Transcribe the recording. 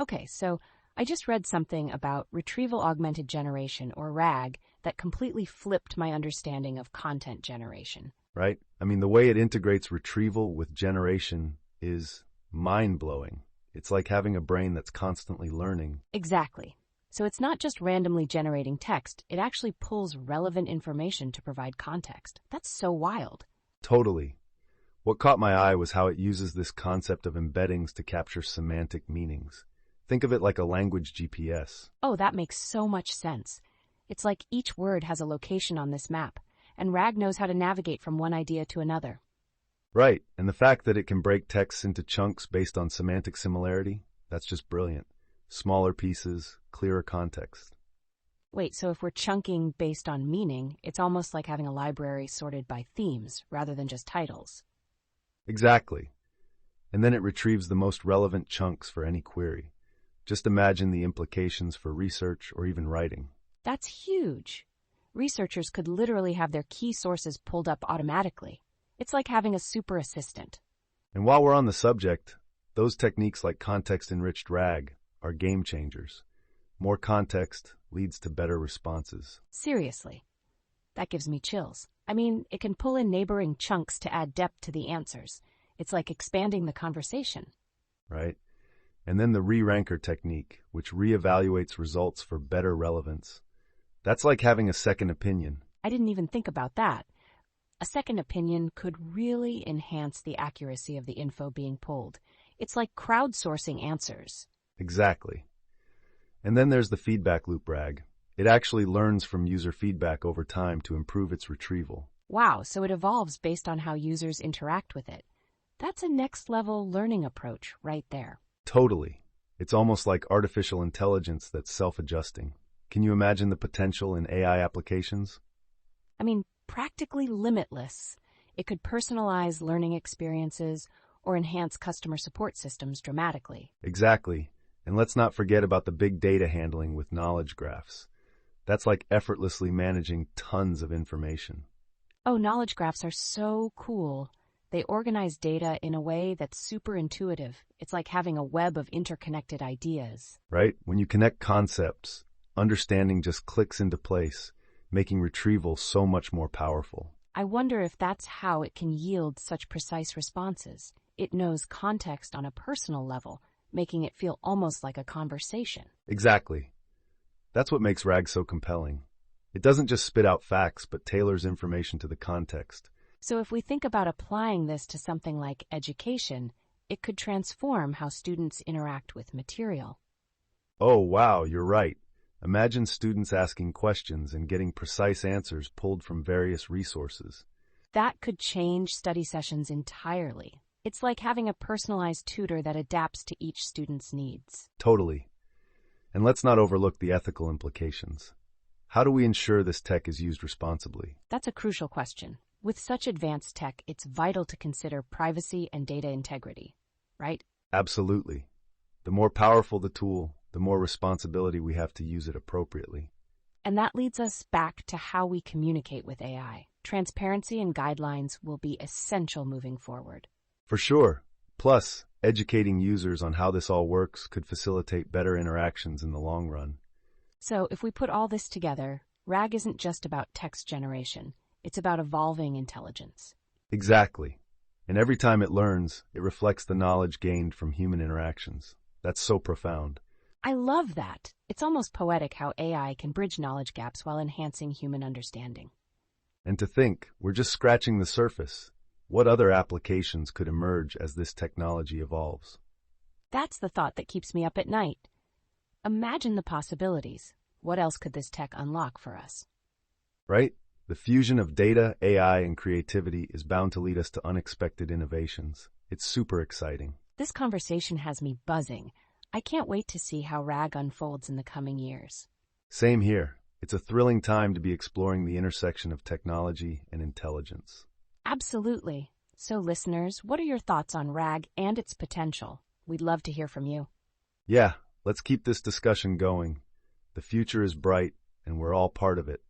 Okay, so I just read something about retrieval augmented generation, or RAG, that completely flipped my understanding of content generation. Right? I mean, the way it integrates retrieval with generation is mind-blowing. It's like having a brain that's constantly learning. Exactly. So it's not just randomly generating text, it actually pulls relevant information to provide context. That's so wild. Totally. What caught my eye was how it uses this concept of embeddings to capture semantic meanings. Think of it like a language GPS. Oh, that makes so much sense. It's like each word has a location on this map, and RAG knows how to navigate from one idea to another. Right, and the fact that it can break texts into chunks based on semantic similarity, that's just brilliant. Smaller pieces, clearer context. Wait, so if we're chunking based on meaning, it's almost like having a library sorted by themes rather than just titles. Exactly. And then it retrieves the most relevant chunks for any query. Just imagine the implications for research or even writing. That's huge. Researchers could literally have their key sources pulled up automatically. It's like having a super assistant. And while we're on the subject, those techniques like context-enriched RAG are game changers. More context leads to better responses. Seriously. That gives me chills. I mean, it can pull in neighboring chunks to add depth to the answers. It's like expanding the conversation. Right? And then the re-ranker technique, which reevaluates results for better relevance. That's like having a second opinion. I didn't even think about that. A second opinion could really enhance the accuracy of the info being pulled. It's like crowdsourcing answers. Exactly. And then there's the feedback loop RAG. It actually learns from user feedback over time to improve its retrieval. Wow, so it evolves based on how users interact with it. That's a next-level learning approach right there. Totally. It's almost like artificial intelligence that's self-adjusting. Can you imagine the potential in AI applications? I mean, practically limitless. It could personalize learning experiences or enhance customer support systems dramatically. Exactly. And let's not forget about the big data handling with knowledge graphs. That's like effortlessly managing tons of information. Oh, knowledge graphs are so cool. They organize data in a way that's super intuitive. It's like having a web of interconnected ideas. Right? When you connect concepts, understanding just clicks into place, making retrieval so much more powerful. I wonder if that's how it can yield such precise responses. It knows context on a personal level, making it feel almost like a conversation. Exactly. That's what makes RAG so compelling. It doesn't just spit out facts, but tailors information to the context. So if we think about applying this to something like education, it could transform how students interact with material. Oh, wow, you're right. Imagine students asking questions and getting precise answers pulled from various resources. That could change study sessions entirely. It's like having a personalized tutor that adapts to each student's needs. Totally. And let's not overlook the ethical implications. How do we ensure this tech is used responsibly? That's a crucial question. With such advanced tech, it's vital to consider privacy and data integrity, right? Absolutely. The more powerful the tool, the more responsibility we have to use it appropriately. And that leads us back to how we communicate with AI. Transparency and guidelines will be essential moving forward. For sure. Plus, educating users on how this all works could facilitate better interactions in the long run. So if we put all this together, RAG isn't just about text generation. It's about evolving intelligence. Exactly. And every time it learns, it reflects the knowledge gained from human interactions. That's so profound. I love that. It's almost poetic how AI can bridge knowledge gaps while enhancing human understanding. And to think, we're just scratching the surface. What other applications could emerge as this technology evolves? That's the thought that keeps me up at night. Imagine the possibilities. What else could this tech unlock for us? Right? The fusion of data, AI, and creativity is bound to lead us to unexpected innovations. It's super exciting. This conversation has me buzzing. I can't wait to see how RAG unfolds in the coming years. Same here. It's a thrilling time to be exploring the intersection of technology and intelligence. Absolutely. So listeners, what are your thoughts on RAG and its potential? We'd love to hear from you. Yeah, let's keep this discussion going. The future is bright, and we're all part of it.